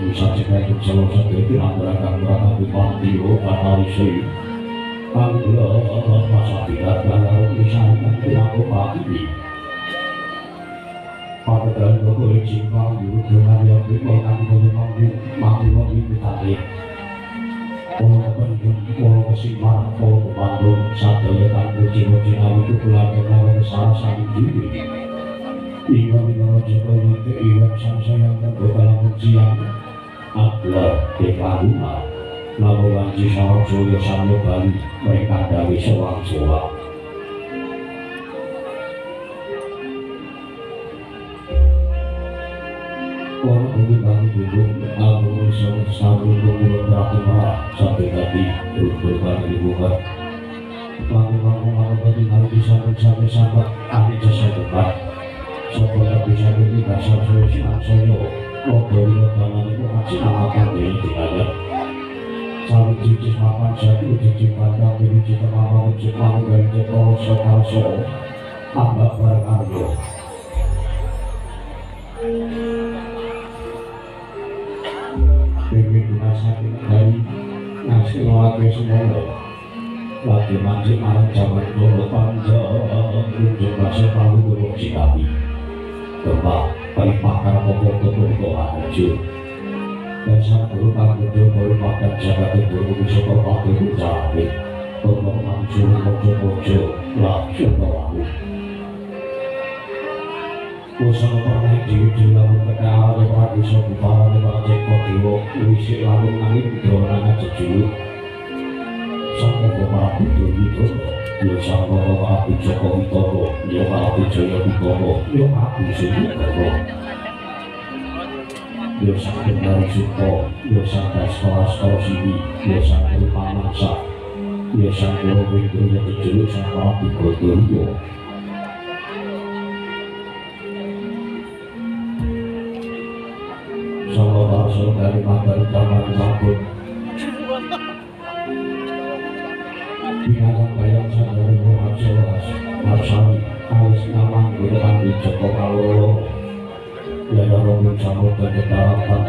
bisa cekai salah satu antara kang Bupati Patalisi Panglo masa tidak dalam misalkan aku pagi Pagatan Bogor Cingkang Yuru dengan yang dipegang Manggung Mitali Polo Penjung, Polo Kesimar, Polo Bandung Satya Tangguh Cino-Cina itu keluarga Naga Salah Sari Jiri Iwa Minoro Joko Yute Iwa Sangsayang dan Bukalamun Siang Adla Dekaruna Labuan Cisarok Surya Samyo Bali mereka dari Sewang-Sewang Orang ini kami duduk Alur Selalu Bukul Berakhir Sampai tadi Berubah dibuka Manggung-manggung Tadi harus bisa mencapai sahabat Kami jasa depan Sekolah bisa jadi dasar Sosial Solo Logo Tangan itu masih namakan diri tidak Saling cicis makan satu cicis pandang Diri cita mama Ucip mau dari jekol Sekal-so Tambah barang aryo Bagi dinasati dari ngasih lagi semua lagi manjik malam zaman dulu panjang unjuk rasa palu buruk Cikapi gempa balik makar pokok ketua haju dan sang guru panggung baru makan jaga guru bisa berpakai ucapi untuk langsung mojo-mojo langsung berlaku Usang pernah jiwa lalu berkala lepas bisa bupala lepas cekot diwo isi lalu nangin dorongan jejuluk Sang Bapak Putu Wito Yo Sang Bapak Putu Joko Witowo Yo Bapak Putu Joko Witowo Yo Bapak Putu Witowo Yo Sang Kendari Suko Yo Sang Daskara Sini Yo Sang Pamansa Yo Sang Guru Wito Yo jejuluk Sang Bapak Putu Wito Sama bahasa dari materi kamar sambut Binatang bayang sadari Muhammad Solas Marsali Alis Namang Gudekan di Joko Kalolo Yada Robin Sambut dan Ketarapan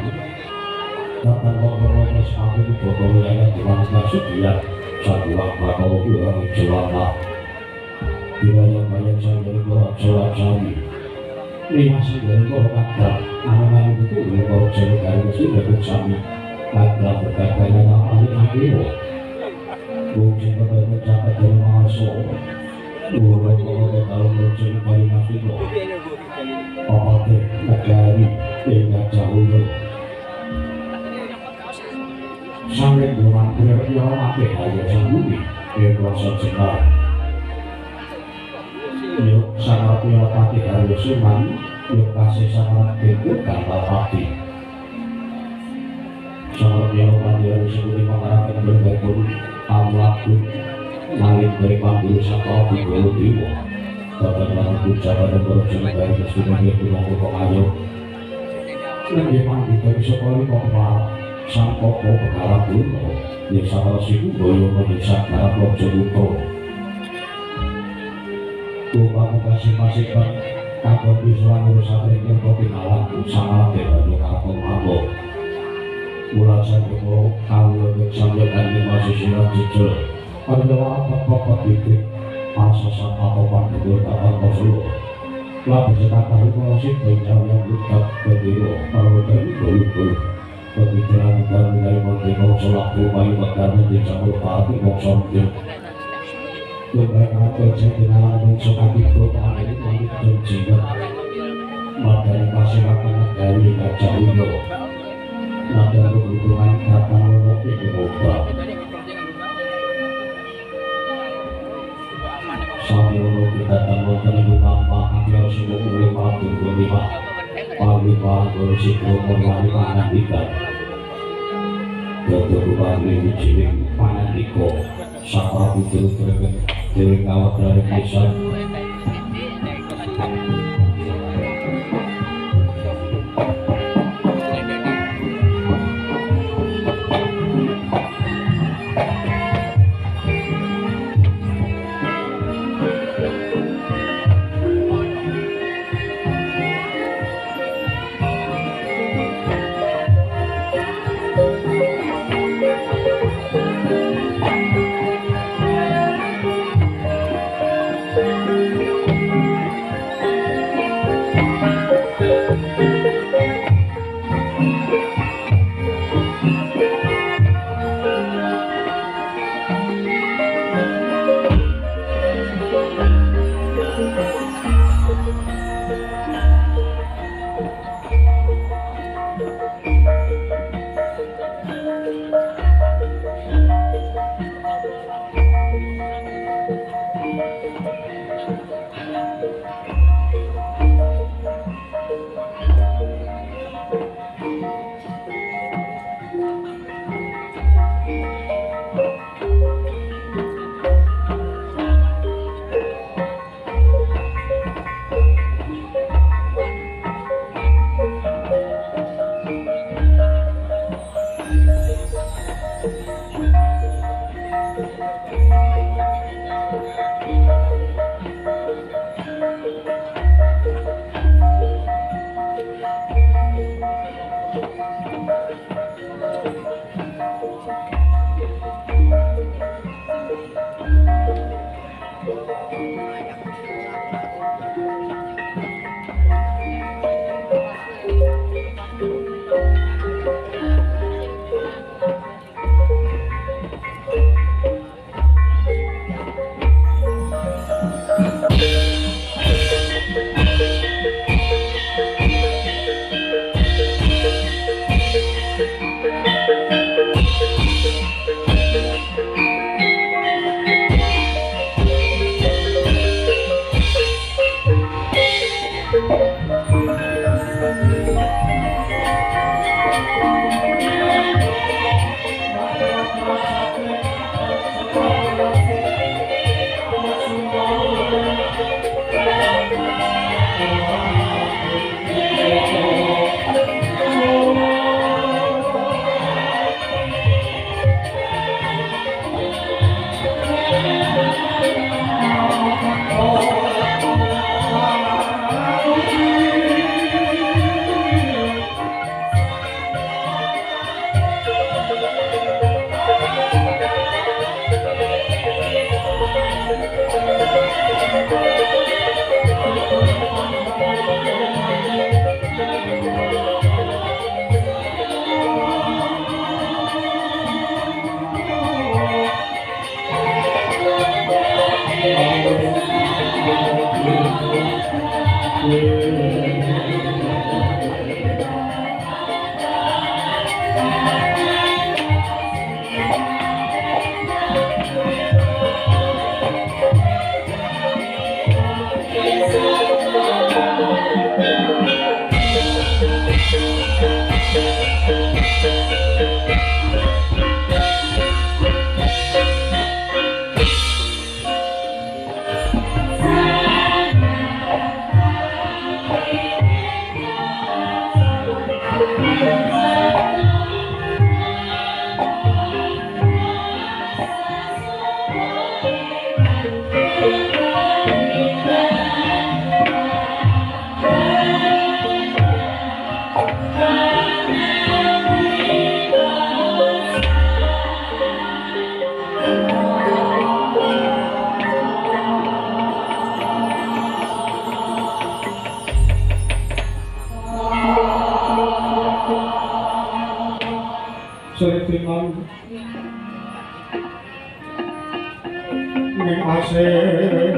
Takkan Bapak-Bapak Sambut di Boko Wilayah Dimana Sekian Satu Wakma Kalau Bilang Jelama Binatang bayang sadari Muhammad Solas Sami Lima sadari Muhammad Kakak Anak-anak itu Muhammad Solas dari Mesin Debut Sami Kakak berkata-kata Ahli Ahliwo Bukti kepada catat dari Mahaso Ulo-ulo kalau bercerita dari Nafino Oke, negari, ingat jauh Sampai berumah yang ake hanya sambungi Yang rasa jenar Yuk sangat yang pakai harus suman Yuk kasih sangat bentuk kantor hati Sangat yang pakai harus seperti mengharapkan berbaikun Amlaku Nalin dari panggul Saka Bigolo Dewa Bapak-bapak ucapan dan berjalan dari kesudahan itu Nunggu pengayo Lagi mandi dari sekolah Bapak Sang Koko Pekara Kuno Yang sama siku Boyo Menyesak Karap Lopso Buto Tumpah Mukasih-masih Kan Kakor Bisuan Urusan Ringin Kopi Nalang Sama Teba Nyokapong Mabok Ulasan Joko Kalau Sambil Kanji Masih Silat Cicil Adalah Bapak Dikrik Asasat Akopan Kedul Tapan Koslo Lalu Sekat Tahu Kolosik Benjau Yang Lukat Kediro Kalau Dari Dulu Kepikiran Dan Nilai Menteri Sholat Rumah Ibadah Di Campur Pati Moksor Jil Kebenaran Kerja Kenalan Dan Sokati Perubahan Ini Malik Dan Jigat Madani Masyarakat Dari Kaca Uno Nada kebutuhan kata lorok itu obat Sambil lorok kita tanggung terlalu lama Akhirnya semua boleh mampu berlima Pagi-pagi berisiko memulai panen ikan Kebetulan ini cilik panen ikan Sapa butuh dari kawat dari kisah Setiman ning asih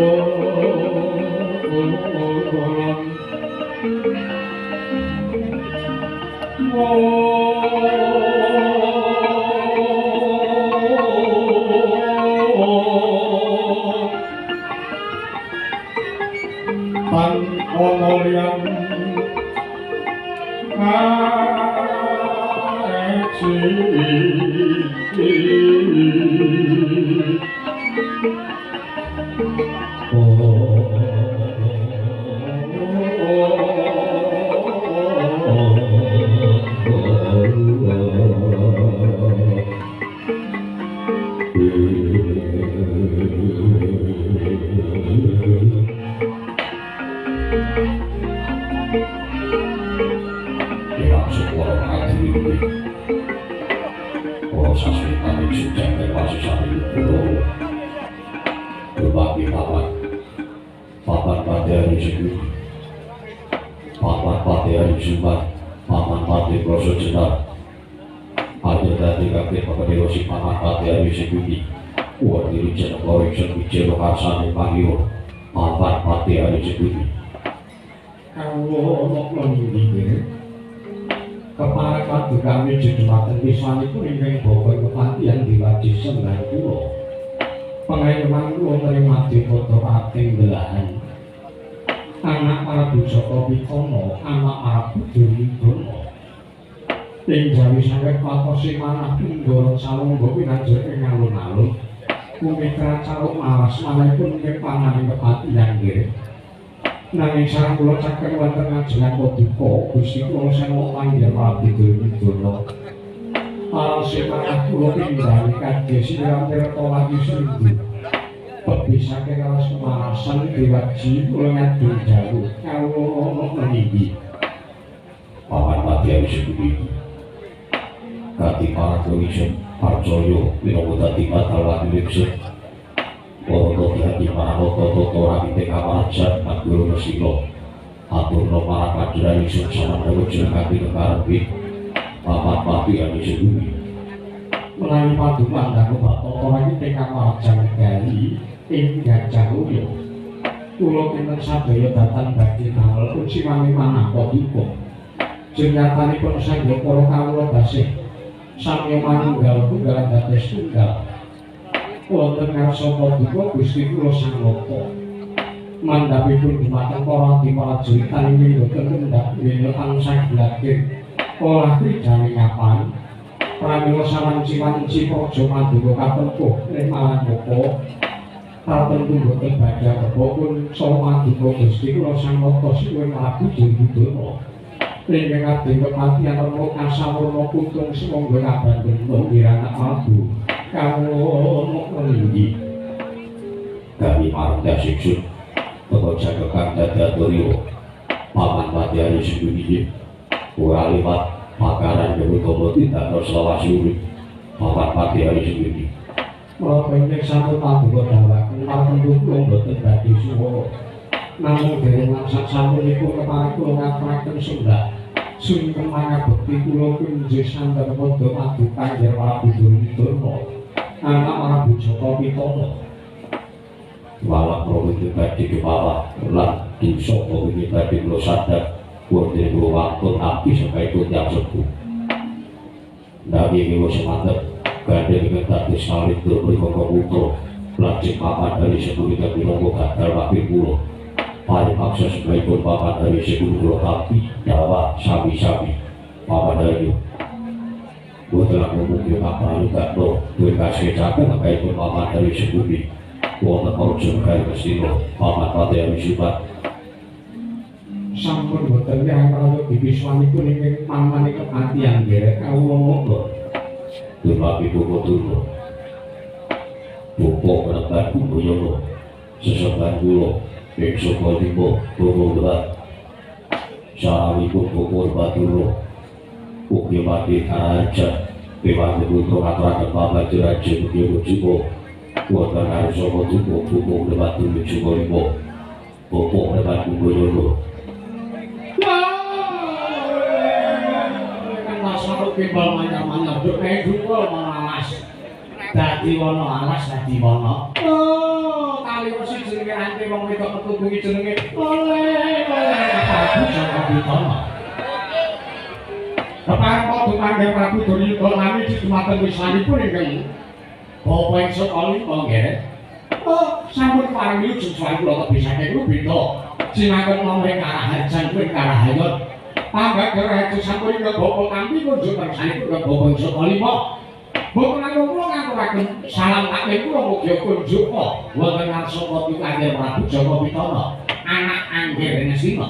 Oh, Tan ono liyan keparat paduka mijudumaken wiswanipun ingkang bokor kepatihan diwaji sembah kula pengayoman kula nrimati foto ating belahan anak Prabu Jaka Pitana anak Prabu Duryudana ing jawi sawet patosi manah pinggara salungga pinanjur ing alun-alun kumitra caruk malas manahipun ing panganing kepatihan nggih nanging sareng kula caket wonten ngajengan paduka Gusti kula sewu panggih Prabu Duryudana alsi manah kula pinggani kadhe sira-sira lagi srindu pebisake karo semarasan diwaji kula ngadul jauh kawula meniki papan pati wis iki kati para tulisan percaya menawa dadi batal wajib Bodo hati para toto ramite kawajan Abdul Mesilo aturno para kajian isun sama dewujud kaki kekarbi papat pati yang disebut melalui paduan dan obat toto ramite kawajan gali hingga jauh Kulo kinten sadaya datang bagi tanggal uci mami manah kodiko jenyatanipun sangga para kawula basih samya manunggal tunggal dados tunggal wonten ngarsa paduka Gusti kula Sang Loko mandhapipun dumateng para prajurit inggih boten kendhak wena tansah blagir olah trijane ngapan pramila sawanci-wanci praja Madura katempuh ing Malangkapa tatentu boten badhe kepokun saha Madura Gusti kula Sang Loko sinuwun Prabu Duryudana ingkang kadhe kepatihan remo kasawurna putung sumangga kabandheng wiranak Prabu kawula nglinggi kami marga siksun pekoca kekang dadatoryo paman madyari sembunyi ora liwat makaran utama tindak selawasi urip paman madyari sembunyi mula penting satu paduka dawaken partentu kula boten badhe suwara namung dereng langsak sampuniku kepareng kula ngaturaken sembah sungkem mangabekti kula kunjih santen padha paduka Kanjeng Prabu Duryudana anak Prabu Jaka Pitana walak prabudi badhe kepala lan dosa prabudi badhe kula sadar wonten kula wantun api sabaikipun tiyang sepuh nami kula semanten gandeng ingkang dados salibur prikaka putra lajeng papan dari sepuh ingkang minangka gagal wakil kula paripaksa sabaikipun papan dari sepuh kula tapi dawa sami-sami papan dari telah memungkinkan apa juga lo dikasih cakup kaitun paman dari sebumi wonten orjon kali Kastino paman pati yang sifat sampun boten yang kalau dibiswanipun ingkang pamane kepatihan nggih kawula monggo dumapi buku turno buku penetan Kumboyono sesembahan kula ing saka limo buku berat sawalipun buku Baturno ugi mati aja Dewan Putra ngaturaken pelajaran mugi mujibo wonten ngarsa paduka buku Dewan Putra limo buku Dewan Kumboyono kan masalah kimbal manyar-manyar duk kae dukul alas dadi wono alas dadi wono kali mesti jenenge ante wong wedok ketubungi jenenge oleh Prabu Jaka Pitana Kepareng padha kangge Prabu Duryudana nami dumateng wiswanipun ingkang Bapa ing Sukalima nggih. Oh, sampun pareng wilujeng sae kula kebisake kula beda. Sinangken nomre karahajan kuwi karahayot. Panggager itu sampun ing Bapa kami kunjuk kersanipun ke Bapa ing Sukalima. Boten langkung kula ngaturaken salam taklim kula mugi kunjuk wonten ngarsa pati kangge Prabu Jaka Pitana, anak Angger Ngastina.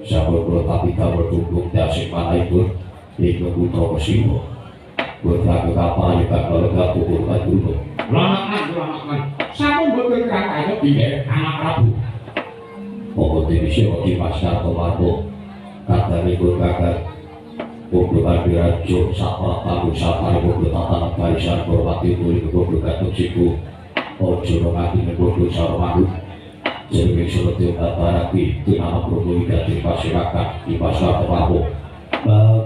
Sampun kula kapita bertumbuk dasih manahipun ing putra Kasiwa. Berkata kapal juga keluarga pukul dulu. Lanakan, sampun boten kangge dinggih anak Prabu. Pokok divisi di pasar Tomargo, kata ikut kakak. Pukul Adirajo, Sapra Tahu, Sapra Pukul Tatanan Barisan, Kormati Puri, Pukul Gatuk Siku, Ojo Rongati, Pukul Sarmahu, Jeremik Suruti Baraki, itu nama Pukul Liga di masyarakat di pasar Tomargo.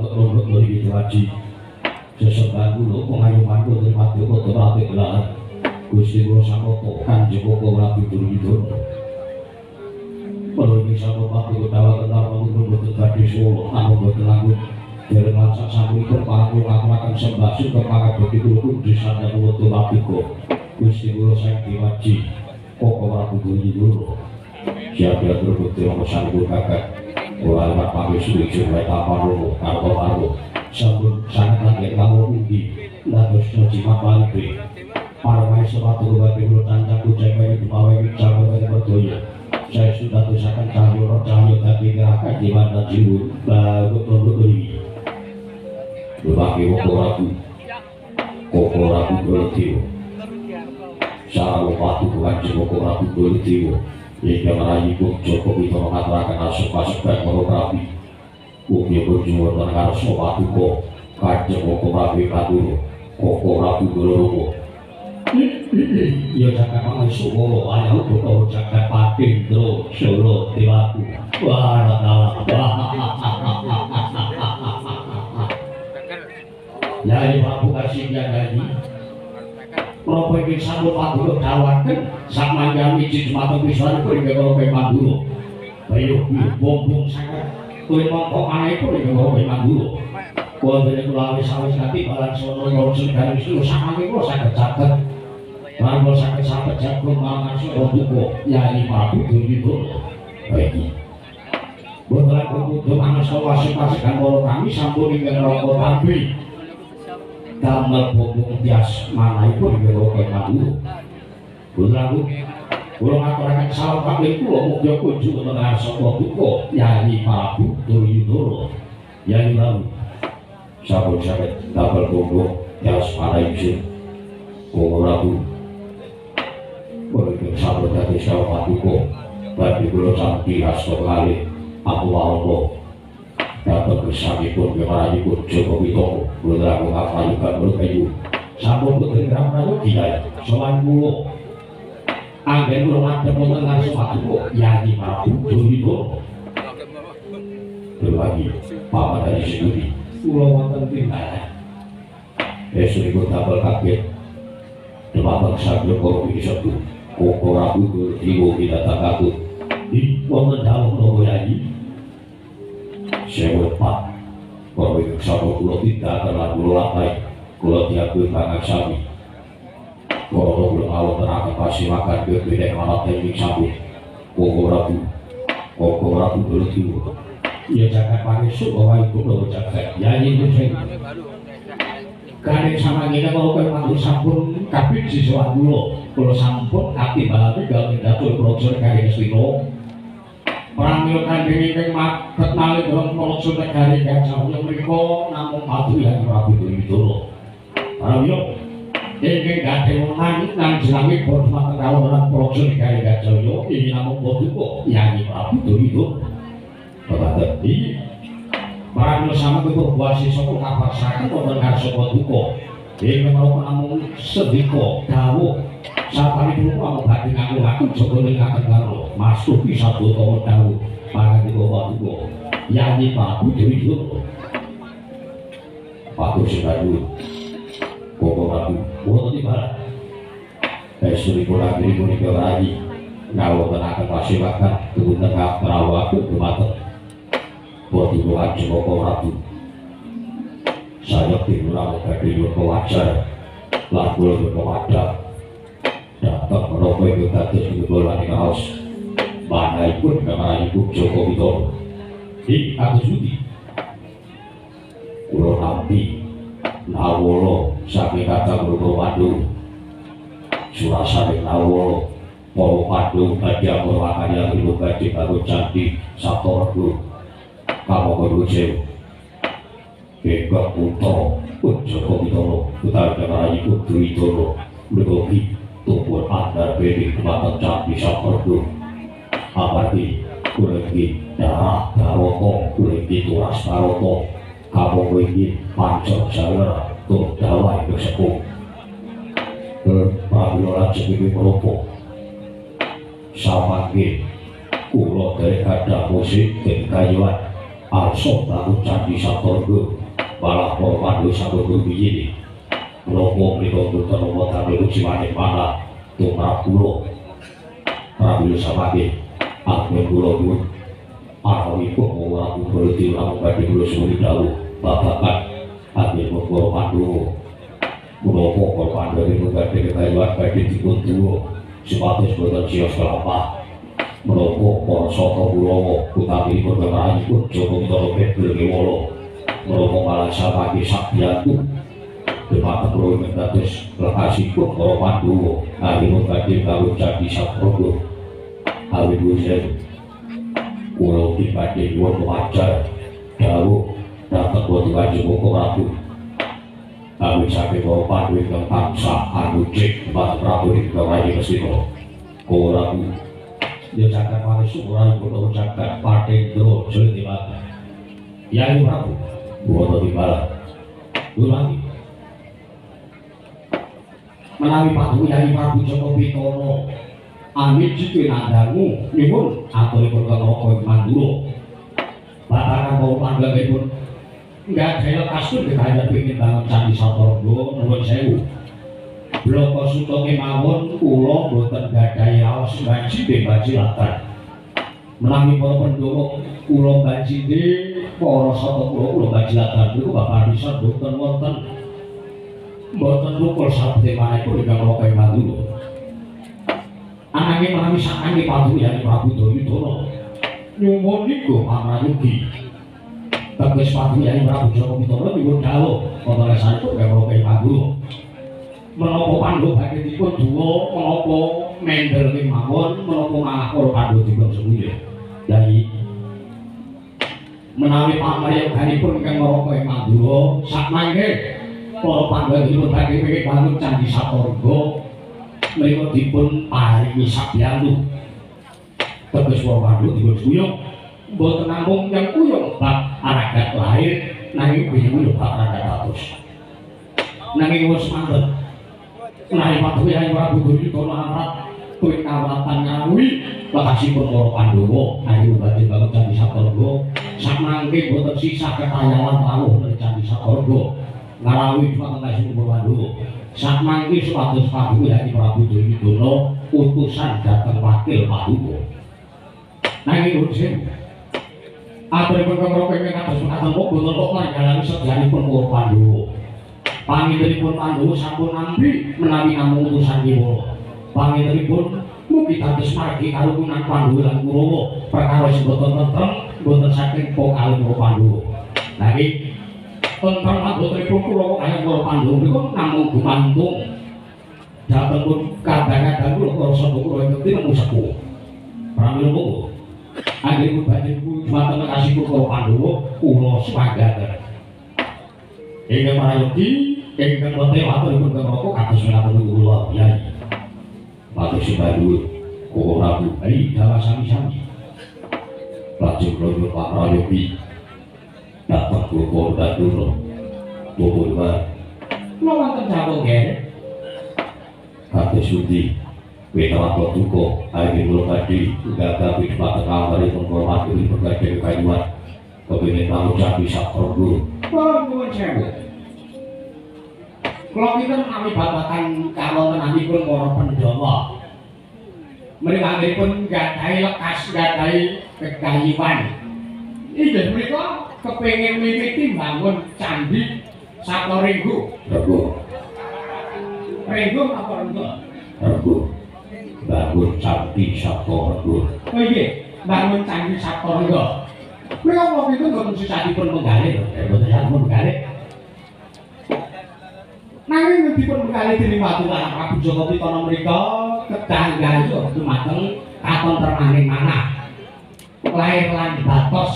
Untuk lebih haji, sesembahan dulu pengayuman Putri Mati Putri Mati Gelar, Gusti Rosamoto, Kanjeng Pukul Rabi Duryudana. Perlu bisa membantu dawa tentang menurut tadi Solo, namun berlaku dari masa sambil berpaku mengatakan sembah suka para begitu pun di sana menurut Lapiko, Gusti Guru Sang Diwaji, Koko Prabu Duryudana. Siapa terbukti nomor sanggup kakak, ulama pagi sulit supaya tanpa romo, karbo, sambut sangat lagi kamu undi, lalu sejima balik. Para maestro sepatu berbagai urutan cakup cewek di bawah bicara dari berdoa. Saya sudah tuliskan cahyo tapi gerakan di mana jiwa bagus ini. Berbagai koko ragu bertiwo. Saya lupa tuh bukan koko ragu bertiwo. Hingga meraih pun Jokowi itu mengatakan asap baik rapi. Bukti berjuang dengan harus sepatu kok. Kaca koko ragu kaduru. Koko ragu berlogo. Ya jaga pangan Solo, ayah untuk jaga patin terus Solo tilaku. Wah, ya ini Prabu Kasihnya lagi. Kalau ingin sambut Madura dawakan, sama yang izin matang pisau itu kalau ke Madura. Ayo, bombong sangat. Kue mongkok aneh itu kalau ke Madura. Kalau dari Pulau Sawis nanti balan Solo Yorsun dari Solo sama itu saya catat. Kalau sakit-sakit jagung mangan Solo Duko, ya ini Prabu Duryudana. Baik. Betul kudu mangan Solo asik-asikan kalau kami sampun ingin rokok tapi damel bombong bias mana itu ingin rokok Madura. Betul kalau ngaturakan salam kami itu mugi kunjung mengenai Solo Duko, ya ini Prabu Duryudana. Ya ini lalu sampun sakit damel bombong bias mana itu Prabu Berikut sahabat dari Syawa Duko bagi bulu sampai hasil kali aku Allah dapat bersama pun kemana pun Jokowi Tomo berlaku apa juga berkayu sabun bergerak lalu tidak selain bulu angin belum ada mengenal suatu kok yang di Prabu Duryudana berbagi papa dari sendiri pulau wonten tinggal esok tabel kaget Demak sabda kopi disebut Koko Prabu Duryudana tidak takut di wonten dalem nopo yayi sewet pak kalau itu sabda kula tidak terlalu lapai kula diakui banget sami kalau kula awal terakhir pasti makan berbeda malah teknik sabut Koko Prabu Duryudana ya jaga panisuk bahwa itu kula jaga yayi itu kalian sama kita mau ke mantu sampun kapit siswa dulu kalau sampun kapit balapnya gak mendatul produser kalian Swino perambilkan diri ke mak ketali dalam produser kalian yang sampun mereka namun matu yang Prabu Duryudana perambil ini gak ada menang nang jelangit bermata kalau dalam produser kalian Joyo ini namun bodoh kok yang Prabu Duryudana berkata ini Para sama itu berbuasi soko kapal sakit mendengar soko duko. Ini kalau namun sediko dawo. Saat kali dulu kamu tadi ngaku ngaku coba dengarkan karo. Masuk bisa tuh dawo. Para di bawah duko. Yang di Prabu Duryudana. Patuh sekali. Koko Prabu. Bodoh di barat. Esuri kurang diri pun lagi. Kalau tenaga pasti makan. Tunggu tengah perawat ke mata. Buat ibu aja Koko Prabu saya diulang dari wajar lagu wadah datang merokok itu tadi menggunakan kaos mana ikut karena ikut Joko Widodo di aku Sudi Kulo Nampi Nawolo saking kata Kulo Pandu Surasane Nawolo Polo Pandu Badi Amor Wakarya Ibu Badi Baru Candi Satorgu Kamu Kerujew Bega Puto Joko Widodo Utara karena ikut Widodo Ludoki Tumpul Andar Bedi Kematan Candi Satorgu Amargi kulegi darah Baroto kulegi turas Baroto kamu kulegi pancor jalur tuh dawai bersepuh Pablola Cekiwi Meropo Samangi kulo dari kada musik dan kayuan Also lalu Candi Satorgo malah Porpandu Satorgo begini Meropo Meropo Meropo Tabilu Cimanik mana Tumrap kulo Prabilu Samangi Amin kulo dulu Arwipun mengurang berhenti ulang bagi kulo semuli dahulu babakan Amin mengurang pandu Meropo Porpandu dari mengganti kekayuan bagi tikun dulu Sipatus boten sios kelapa Meropo Porsoto Kulowo Utami bergerak ikut Joko Widodo Bedul Kewolo Meropo Malasa bagi Saktiantu Demata Kulo Mendatus Lekasi ikut Porpandu Amin mengganti Lalu Jadi Saprogo Awi Busen Kulo dibanding Won Wajar Dawu Dapat buat wajib Hukum Rabu Awi Sabi Kulo Pandu Yang Tamsa Anu Cik Tempat Prabu Di Kawai Kesino Kulo Rabu Dia Cakat Mari Sumurai Kulo Cakat Partai Dro Sulit Dimata Yai Prabu Buoto Dimala Dulangi Menawi Pandu Yai Prabu Joko Bitono Amit jitu nandangu nyuwun aturipun kengoko manduro batakan mau panggilipun enggak saya lekasipun kita pingin banget Candi Satorgo nuwun sewu bloko suto kemawon kula boten gadhahi raos banji banji latar menawi para pendhawa kula banji para sata kula banji latar niku Bapak bisa boten wonten rukul sabde manipun ingkang kengoko manduro ananging menawi sakane Pandu Yai Prabu Duryudana nyuwun niku pamrayugi teges Pandu Yai Prabu Joko Widodo nyuwun dawuh wonten lesanipun kangge Pandu menapa Pandu badhe dipun duwa menapa mendel kemawon menapa malah para Pandu dipun semuya Yai menawi pamrayuganipun kang Raka Mandura sakmangke para Pandu dipun badhe bangun Candi Satorga mereka dipun paringi sabyantu teges Pandu dipun kuyung mboten namung yang kuyung bab aragat lahir nanging kuyung bab aragat atus nanging wis mantep menawi Pandu Yai Prabu Duryudana amrat kuwi kawatan ngawi lekasipun para Pandhawa ayo badhe bangun Candi Satorga sakmangke boten sisah kekayawan rawuh ing Candi Satorga ngarawi pangasipun para Pandhawa sakmangke supados Pandu Yai Prabu Duryudana utusan dhateng wakil Pandhawa. Nanging Husin aturipun kemroke ingkang kados mekaten boten kok panjenengan sedyanipun para Pandhawa. Pangintenipun Pandhawa sampun nampi menawi namung utusan Kiwala. Pangintenipun mugi dados margi karukunan Pandhawa lan Kurawa perkara sing boten tentrem boten saking kalih para Pandhawa. Nanging tentang botenipun Kurawa kaya para Pandhawa niku namung gumantung dhatengipun kadang-kadang kula rasa kula ngerti namung sepuh. Pramila monggo. Anggenipun badhe dhumateng kasihipun para Pandhawa kula swagaten. Ingkang marayogi ingkang wonten aturipun kanggo kados menawi kula Yai. Matur sembah kula Prabu Ai dawa sami-sami. Lajeng kula Pak Rayogi dapat kula datuno. Kula wonten jawa nggih. Kados Sudi Wetawato Duko Ayo Kula Badhe Gaga Wisma Kamaripun Kula Maduri Bergadhe Kayuan kepingin tahu Candi Satorga. Nuwun sewu. Kula kinten menawi babagan kawontenanipun para Pandhawa. Mrikangipun gadhahi lekas gadhahi kekayuan. Inggih menika kepengin miwiti mbangun Candi Sabto Ringgu. Rego. Ringgu apa Renggo? Rego. Bangun Candi Sabto Rego. Oh iya, bangun Candi Sabto Renggo. Mila waktu itu mboten sisadipun menggalih, mboten sampun menggalih. Nanging dipun menggalih dening watu lan Prabu Joko Pitana mrika kedah gayuh dumateng katon termaning manah. Lair lan batos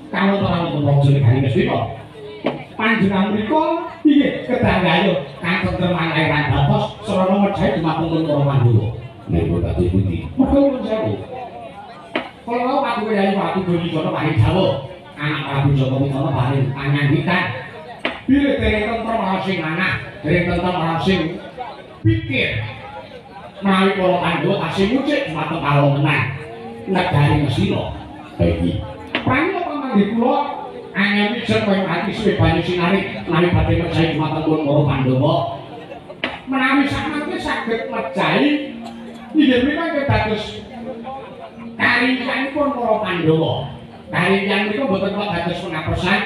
kawontenan raja negari Ngastina. Panjenengan mrika inggih kedah gayuh katon termaning lair lan batos sarana medhai dumateng para Pandhawa. Niku dadi pundi? Mergo nuwun sewu. Kalau aku kaya watu Goni Jono paling jauh, anak Prabu Joko Pitana paling panyanggitan. Bilih dereng tentrem rasing manah, dereng tentrem rasing pikir. Menawi para Pandhawa tasih mucik dumateng kalongenan negari Ngastina. Iki Pramila pamanggih kula angel wijen kaya ati suwe banyu sinaring menawi badhe mejahi dumateng para Pandhawa. Menawi samangke saged mejahi inggih menika dados karingyanipun para Pandhawa. Karingyan menika boten kok dados pengapesan.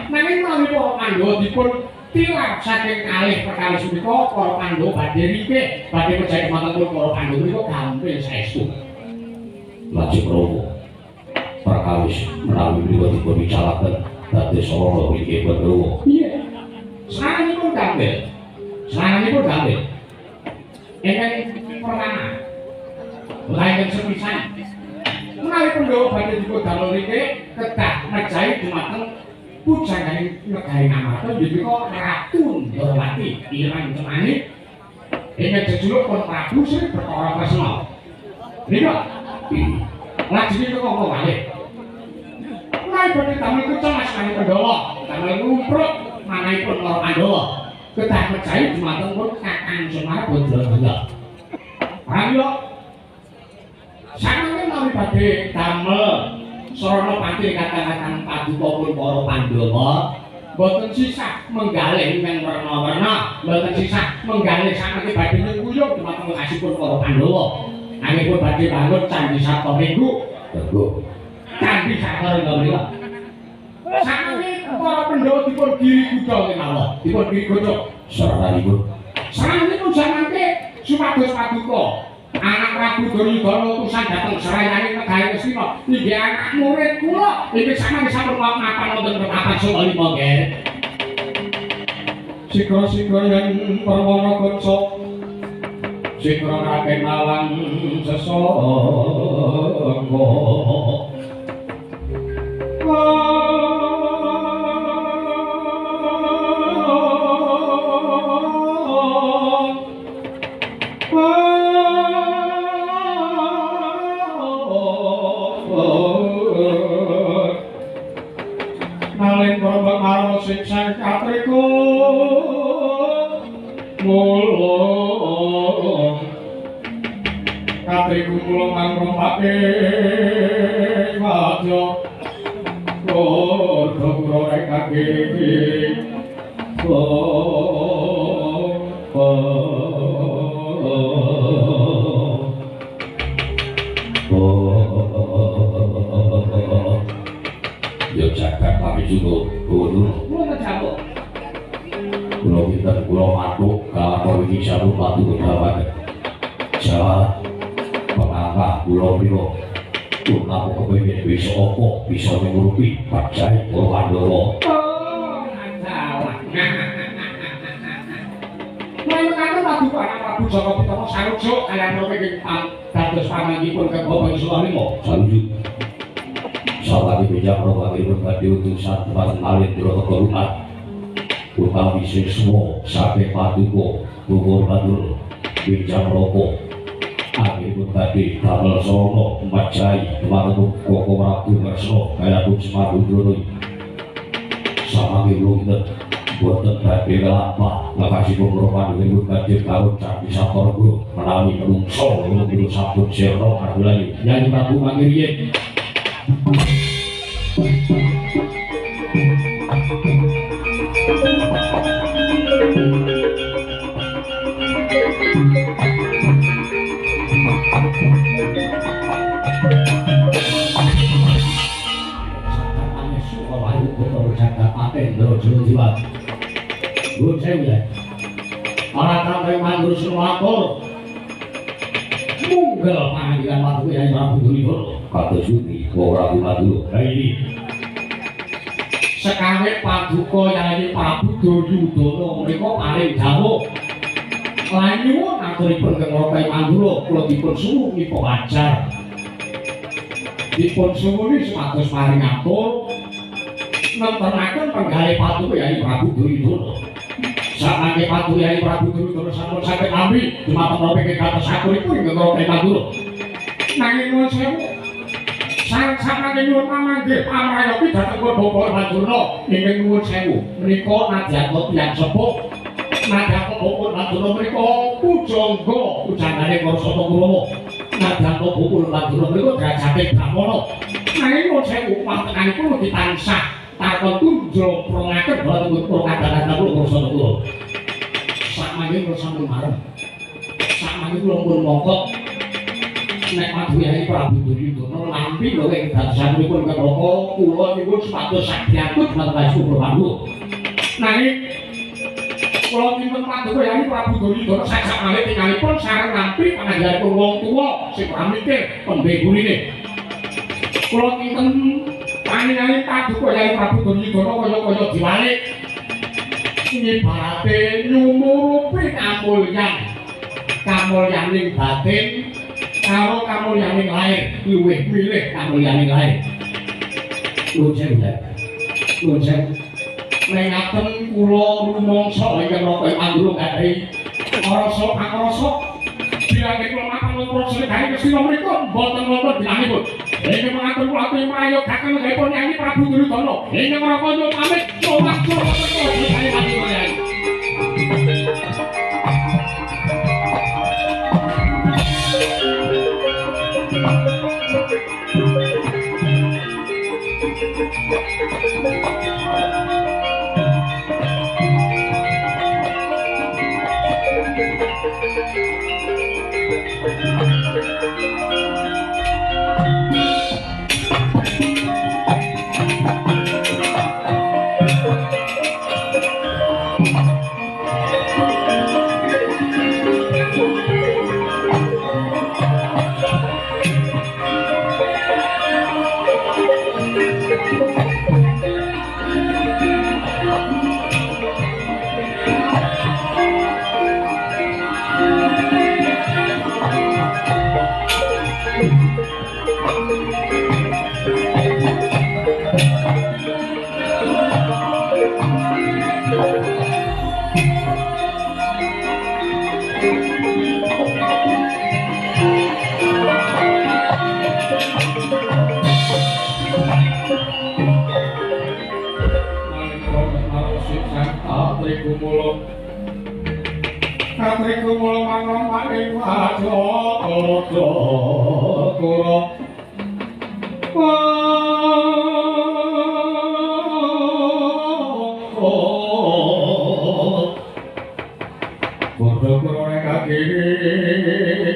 Nanging menawi para Pandhawa dipun tilar saking kalih perkawis menika para Pandhawa badhe rike, badhe mejahi dumateng para Pandhawa menika gampil saestu. lajeng Romo perkawis menawi menika dipun bicaraken dados ora nggih Pandhawa. Iya. Saranipun gampil. Saranipun gampil. Ingkang pertama, layan sepisan. Menawi Pandhawa badhe dipun damel rike kedah mejahi dumateng pujanganing negari Amarta inggih menika Ratu Ndrawati Ireng Cemani ingkang jejuluk pun Prabu Sri Bathara Kresna. Nika lajeng kok ngomong malih. Menawi badhe damel kucing asmane Pandhawa, damel lumpruk manahipun para Pandhawa kedah mejahi dumateng pun Kakang Semar Badragala. Pramila samangke menawi badhe damel sarana pati kata-katan paduka pun para Pandhawa boten sisah menggalih ingkang werna-werna, boten sisah menggalih samangke badhe nyengkuyung dumateng kasipun para Pandhawa. Anggenipun badhe bangun Candi Sabto Ringgu. Rego. Candi Sabto Ringgu menika. Samangke para Pandhawa dipun giri kuda kemawon, dipun giri kuda. Saranipun Saranipun samangke supados paduka anak Prabu Duryudana utusan dhateng serayaning negari Ngastina inggih anak murid kula inggih samangke sampun mapan wonten Pratapan Sanga Lima nggih. Sigra-sigra yen Perwana Kaca sigra raken malang sesangga. Naleng Bambang Maro siksa katriku mulung katriku mulung mangrompake wajo kodho rekake yo jagat kami juga kudu kula jago kula pinten kula matuk kalawan iki sarung batu kedawan jalan pengangka kula pira kula kepengin bisa apa bisa ngurupi pacai para Pandhawa. Mangkane paduka Prabu Joko Pitana sarujuk kaliyan mriki dados pamanggipun ke Bapak Sulawima. Sarujuk sawali bijak rohangipun badhe utusan teman malih Drotokorupat utawi siswa saking paduka Bubur Batur bijak roko anggenipun badhe damel sarana mejahi dumateng Koko Prabu Kresna kayatun Semar Badragala. Samangke wonten boten badhe lampah lakasipun para Pandhawa badhe kawon Candi Sabto Ringgu menawi menungso loro sampun sirna kadulayu Nyai Prabu mangiriyen. Nuwun sewu ya. Ora sampe mandur sumatur. Munggel panggilan Prabu Kyai Prabu Duryudana. Kados pundi ora Prabu Lah ini. Sekawit paduka Kyai Prabu Duryudana menika paring dawuh. Lan nyuwun aturipun kenging Kyai Mandura kula dipun suwun mipo ajar. Dipun suwuni supados paring atur nemtenaken penggalih paduka Kyai Prabu Duryudana. Sakmangke paduka Kyai Prabu Duryudana sampun saged amri dumateng noping kados sakuripun kenging Kyai Mandura. Nanging nuwun sewu sareng-sareng nyuwun pamanggih pamrayogi dhateng Bapak Mandura ingkang nuwun sewu menika nadyanto tiyang sepuh nadyanto Bapak Mandura menika pujangga pujangane Karasata Kurawa nadyanto Bapak Mandura menika derajate brahmana nanging nuwun sewu panjenenganipun ditansah takon tunjul prongaken dhateng purwakadanan kula Karasata Kurawa sakmangke kula sampun marem sakmangke kula pun mongkok nek Prabu Kyai Prabu Duryudana nampi lho ing dadosanipun kengoko kula nyuwun supados saged dhateng Prabu. Nanging kula nyuwun paduka Kyai Prabu Duryudana sakmangke tingalipun sareng nampi pangandikanipun wong tuwa sing pramikir pembegurine. Kula kinten panjenengan paduka Kyai Prabu Duryudana kaya-kaya diwalik nyibarake nyumurupi kamulyaning batin karo kamulyaning lair luwih milih kamulyaning lair. Nuwun sewu. Mengaten kula rumangsa ingkang Kyai Mandura gadhahi rasa pangrasa bilane kula makan proses gawe kesina mriku mboten wonten bilangipun. Ingkang mengatur kula aturi mayogaken nggihipun Kyai Prabu Duryudana. Ingkang rakaya pamit sowan-sowan Kyai Mandura. Katriku mula mangon maning Wajaka Kura. Padha kura kaki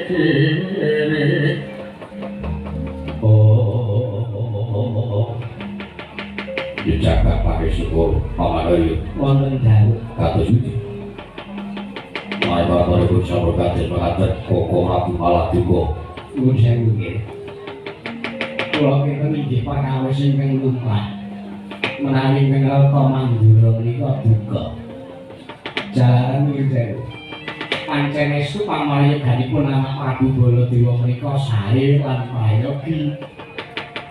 kiri. Dijaga pakai syukur pamanayu wonten dawuh kados iki. Maya paripun sampun kados mengaten koko Prabu Maladuka. Nuwun sewu nggih. Kula kinten inggih panawis ingkang lumrah. Menawi ingkang Rata Mandura menika duka. Jalaran nuwun sewu. Pancen estu pamayaganipun anak Prabu Baladewa menika sae lan prayogi.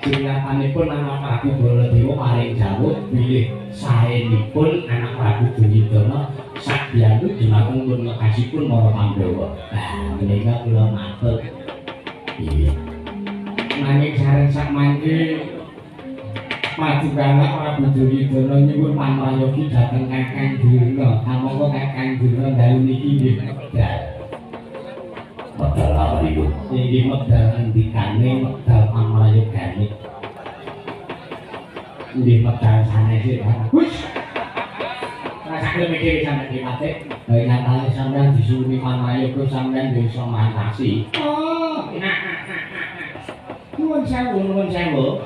Jinatanipun anak Prabu Baladewa paring dawuh bilih saenipun anak Prabu Duryudana sakbiyantu dumateng pun lekasipun para Pandhawa. Menika kula matur. Iya. Nanging sareng sakmangke Madukana Prabu Duryudana nyuwun pamrayogi dhateng Kakang Durna. Kamangka Kakang Durna dalu niki nggih medal. Medal apa niku? Inggih medal ngendikane medal pamrayogane. Nggih medal sanesé. Wis. Rasane mikir sampe mate. Bae nyatane sampean disuwuni pamrayoga sampean bisa mantasi. Oh. Nuwun sewu, nuwun sewu.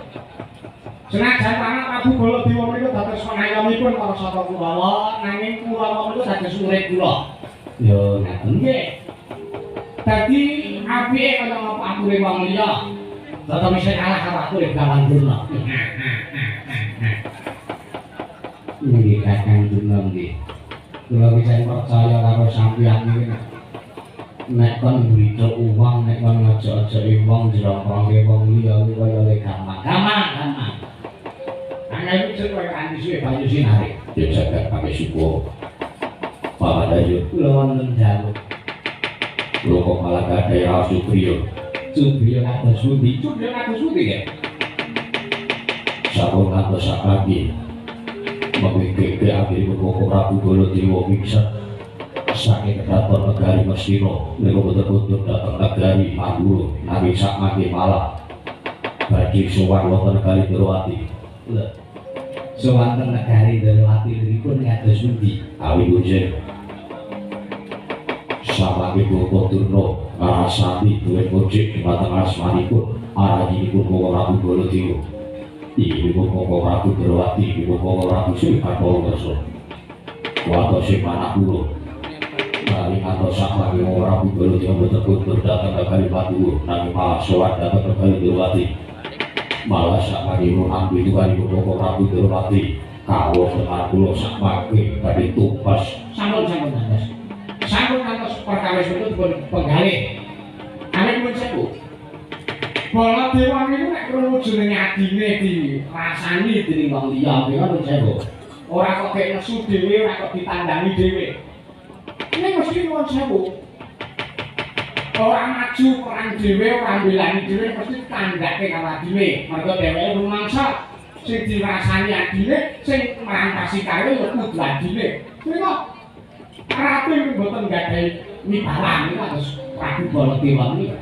Senajan anak Prabu Baladewa menika dados pangayomipun para sapa Kurawa, nanging Kurawa menika dados murid kula. Ya ngaten nggih. Dadi apike kaya ngapa ature wong liya. Dadi mesti kalah karo ature Galang Durna. Nggih Kakang Durna nggih. Kula bisa percaya karo sampeyan iki. Nek kon mrido uang, nek kon ngajak-ajaki wong jerongkonge wong liya kuwi kaya le gampang. Gampang. Ana iki kaya kanthi suwe banyu sinare. Ya jagat pakai syukur. Pak Dayu, Kula wonten dalem. lu kok malah gak ada yang Supriyo. Supriyo kados pundi? Supriyo kados pundi ya? Sampun ngantos sak pagi. Mengikik akhir pokok Prabu Baladewa pingsan. Saking keraton negari Mestina, niku betul-betul datang negari Mandura, nami sak mangke malam. Badhe sowan wonten negari Durwati. Lho. Sowanten negari Durwati nipun kados pundi? Awi kunjeng. Samangke Bapak Durna ngrasani duwe gojek dhumateng asmanipun arahipun Prabu Baladewa. Iki Bapak Prabu Durwati, Bapak Prabu Sripatawangsa. Watose manah kula. Kali atau sakmane Prabu Baladewa betul-betul datang negari Mandura, nanging malah sowan datang negari Durwati. Malah sakmane ambil tuwani Bapak Prabu Durwati. Kawula tenan kula sakmangke badhe tumpas. Sampun Mas. Sampun kantos perkawis pun penggalih. Amin pun sewu. Baladewa niku nek krungu jenenge adine dirasani dening wong liya pun sewu. Ora kok gek nesu dhewe, ora kok ditandangi dhewe. Nek mesti nuwun sewu. Ora maju perang dhewe, ora mbelani dhewe mesti tandake karo adine. Mergo dheweke rumangsa sing dirasani adine, sing merampasi karo ya kudu adine. Menika Ratu mboten gadhahi wibawa niku kados Prabu Baladewa niku.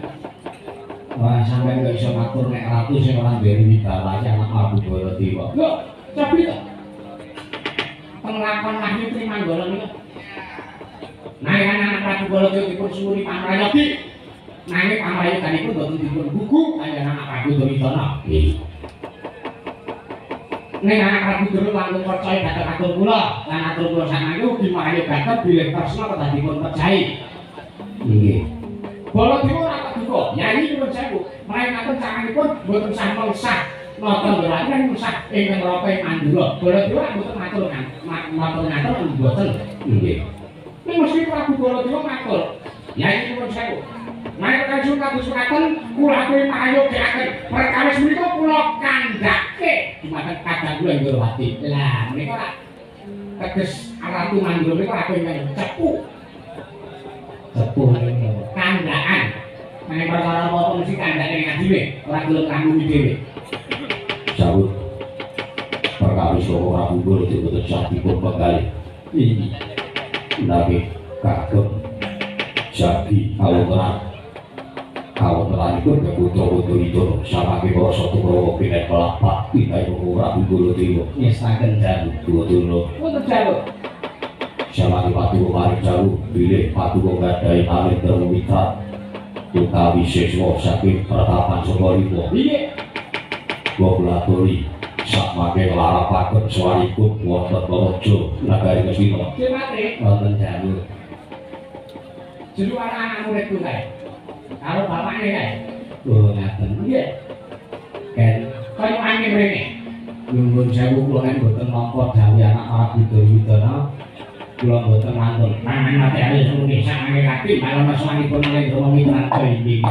Wah, sampeyan kok iso matur nek ratu sing ora duwe wibawa ya anak Prabu Baladewa. Lho, cobi to. Penglakon lahir Trimanggala niku. Nanging anak Prabu Baladewa dipun suwuni pamrayogi. Nanging pamrayoganipun boten dipun buku kaya anak Prabu Duryudana. Nggih. Nek anak Prabu Durna langkung percaya dhateng atur kula, lan atur kula samangke ugi marayogaken bilih tresna kedah dipun percaya. Nggih. Baladewa ora keduka, yayi nuwun sewu. Mlainipun canganipun boten sah mengsah nata ndherekaken mengsah ingkang rope Mandura. Baladewa boten matur ngatur boten. Nggih. Ning mesti Prabu Baladewa matur. Yayi nuwun sewu. Nek kanjeng kados mekaten kula atur marayogaken perkawis menika kula kandhake dumateng kadang kula Durwati. Lah menika ora teges Ratu Mandura menika ora pengen cepu. Cepu niku kandhakan. Nek perkara apa mesti kandhake ngadine, ora gelem kanggo dhewe. Sawut. Perkawis Prabu Baladewa betul sakipun penggalih. Iki. Nami kagem Jati awutenan. Awutenanipun putra-putri Durna samangke para Saturawa pinet pelapak pindah Prabu Baladewa. Ngestaken jalu Durna. wonten jalu. Samangke Patuwa maring jalu bilih Patuwa gadhahi Narendra Mitra utawi siswa saking Pratapan Sakalima. Piye? Goblaturi sakmangke nglarapaken swanipun wonten Raja Nagari Mestina. Cemate Wonten jalu. jero anak muridku kae. Karo bapakne kae. Oh ngaten. Nggih. Kan kaya angin rene. Nuwun sewu kula nek mboten nampa dawuh anak Prabu Duryudana kula mboten mantul. Mangan mate alis muni sakmene kaki malah maswanipun Narendra Mitra iki.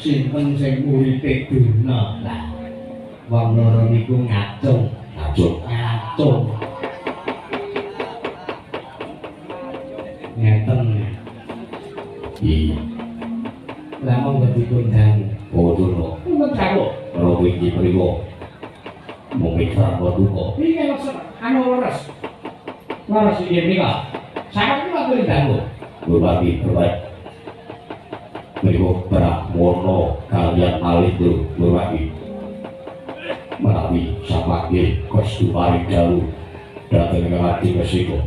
Sinten sing uripe duna lah wong loro niku ngacung ngeten iya lah monggo dikundang Bodoh karo kalau wingi mriku mung mitra duka iki anu leres iki mrika sampeyan matur dangu berbagi berbaik mriku Pramono kalian Malindo berbagi menawi samangke kostumari dalu dhateng ngati Mesiko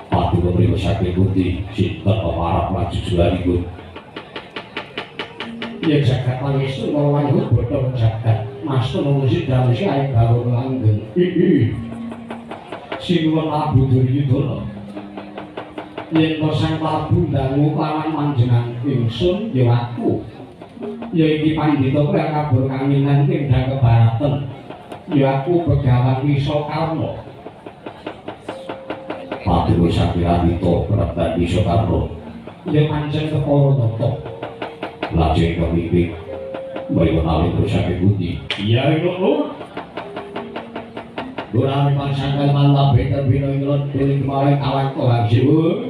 patu mriku saking pundi sinten pemarap maju julanipun ya jagat pangestu mawanipun bodho jagat mastu musik dalem ae gawon langgeng iki sinuwun Prabu Duryudana yen Sang Prabu dangu lawan manjenengan ingsun ya aku ya iki pandhita kabur kaminan ing Dakebaratan ya aku Begawan Wisakarna patu sakirandita Prabu Wisakarna ya pancen kepara nata lajeng kepipik mriku nalika saking pundi iya lho Durami pangsangkal mantap bener bino ingron kuling kemarin kawan kohang siwu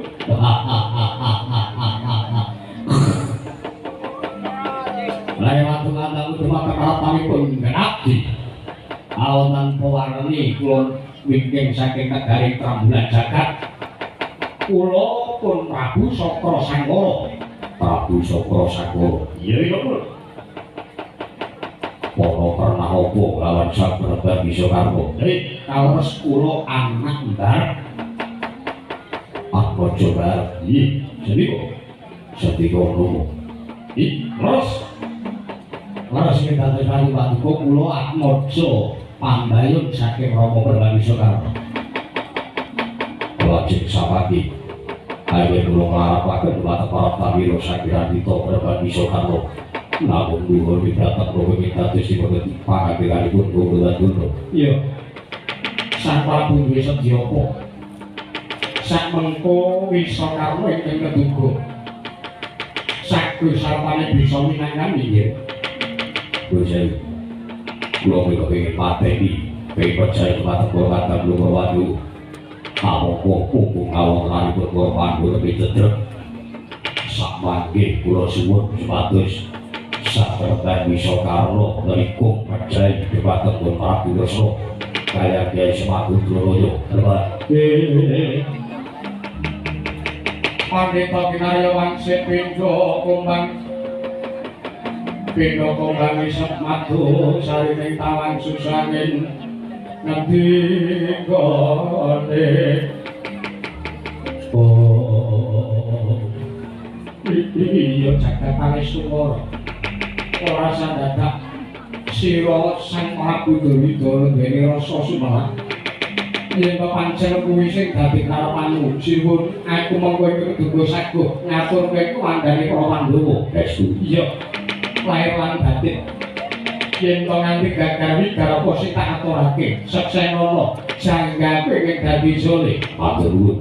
lewat pengantamu cuma kekalapanipun genakti awanan pewarni kulon wingking saking negari Trambulan Jagat kulo pun Prabu Sokro Sanggara iya lho Pono pernah opo lawan Sang Prabu Wisakarna kawres kula anak ndar aku coba iki sedika nomo Leres ing dados paduka kula atmaja pambayun saking Rama Prabu Wisakarna lajeng sapati ayo kula nglampahaken dhumateng para pamira sakirandita Prabu Wisakarna namun dulu didatang bahwa kita disebut pangadilanipun Bobolan Duno iya Sang Prabu duwe sedya apa sak mengko Wisakarna ingkang keduga sagesapane bisa minangan inggih Gusti kula kepengin mateni kepengin percaya dhumateng Kang Lumawadu amangka punggung awonanipun korban lebih cedhek sak mangke kula suwun supados Sang Prabu Wisakarna nalika percaya dhumateng Prabu Rasa kaya Kyai Semakudroyo Pandhita Kinaryawan Sepindha Kumbang isep madu sarining tawan susangin ngendikane iya jagat pangestu ora sandadak sira Sang Prabu Duryudana duweni rasa sumelang yen pancen kuwi sing dadi karepanmu sinuwun aku mengko iki kudu saguh ngatur kowe iku andane para Pandhawa Restu. iya lahir lan batin yen to nganti gagawi garapa sing tak aturake seksenana jangga kowe ing dadi sole Matur nuwun.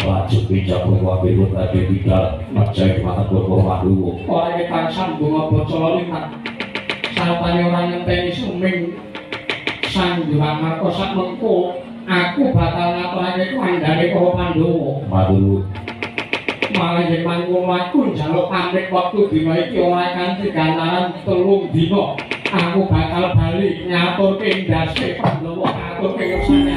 Lajeng pinjak rupa pirut Raden Bidal majai mata para Pandhawa. ora ketan sambung apa cala limat sartane ora ngenteni suming sang Hyang Markasa mengko aku bakal ngaturake kandhane para Pandhawa Matur nuwun. malah yen mangko aku njaluk pamit wektu dina iki ora kanthi gantaran 3 dina aku bakal bali ngaturke ndase Pandhawa ngaturke ngersane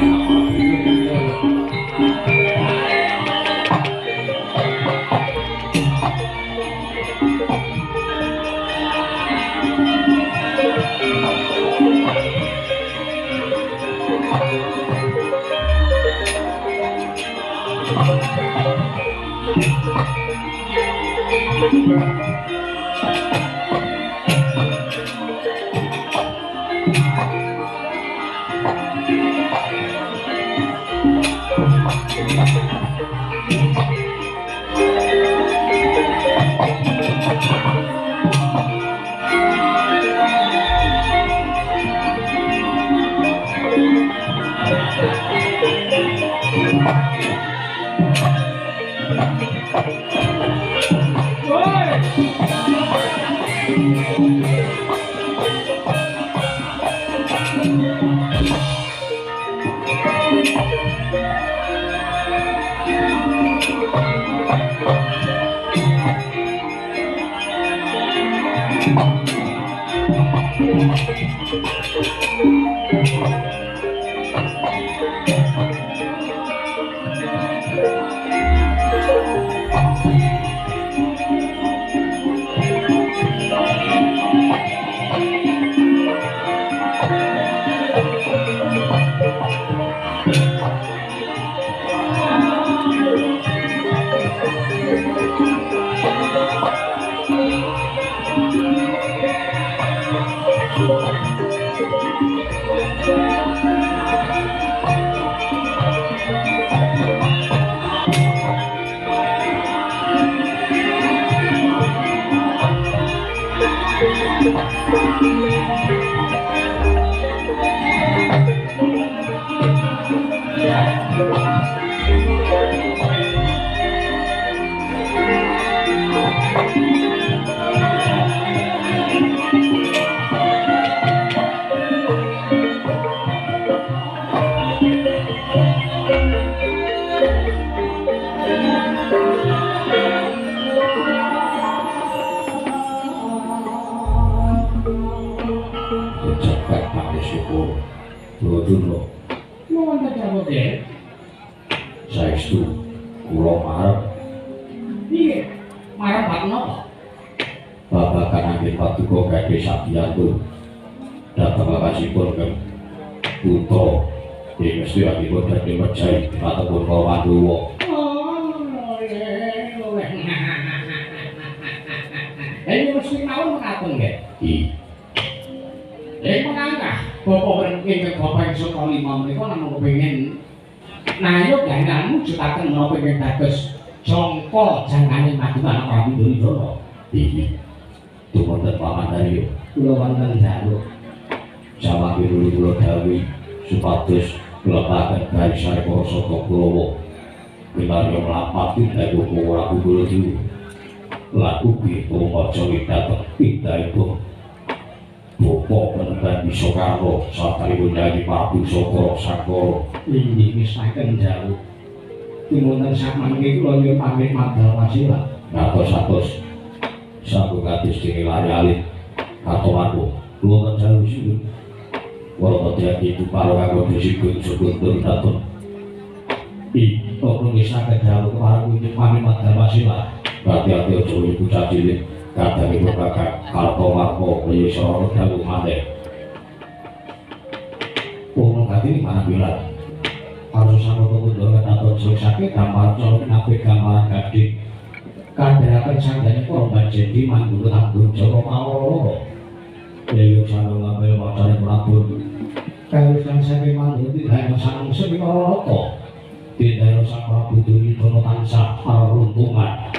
Saestu kula marep piye marep bab napa babagan anggen paduka gadhe sabiyantu dhateng lakasipun kang putra ing mestiyapun dadi mejai patepun para Pandhawa. Ini mesti mawon mekaten nggih. Mengangkah Bapak ingkang Bapak saka lima menika namung kepengin nayuk gandamu jutaken menapa ingkang dados jangka jangkane Madura Prabu Duryudana. Iki dumunten pamandari Kula wonten jaluk jamak pinulis kula dawuh supados ngletaken garisane para saka Kulawa winarya mlampah tindaku ora kulo diwu lan ugi tumaca widateng pindhaipun Bapak penentan bisa karo satripun Nyai Prabu Sokoro Sangkara inggih misaken jaluk timunten sakmangke kula nyuwun pamit madhal wasilah ngatos-atos sampun kados dene lari alit katomanku kula jaluk sinten wara dadi ibu karo kanggo disipun sukuntur datun kok misaken jaluk karo nyuwun pamit madhal wasilah hati-hati aja ibu cilik kadangipun kakak kalpo marpo kaya sora dawuh maneh wong hati mana bilang harus sama pemudara atau sakit gambar colok nabi gambar gading kadang sangganya korban jadi manggul tanggung jawab awal yuk sana ngambil macam pelabur kawisan saking manut didhayang sang Sriwarata didhayang sang Prabu Duryudana tansah maruntungan.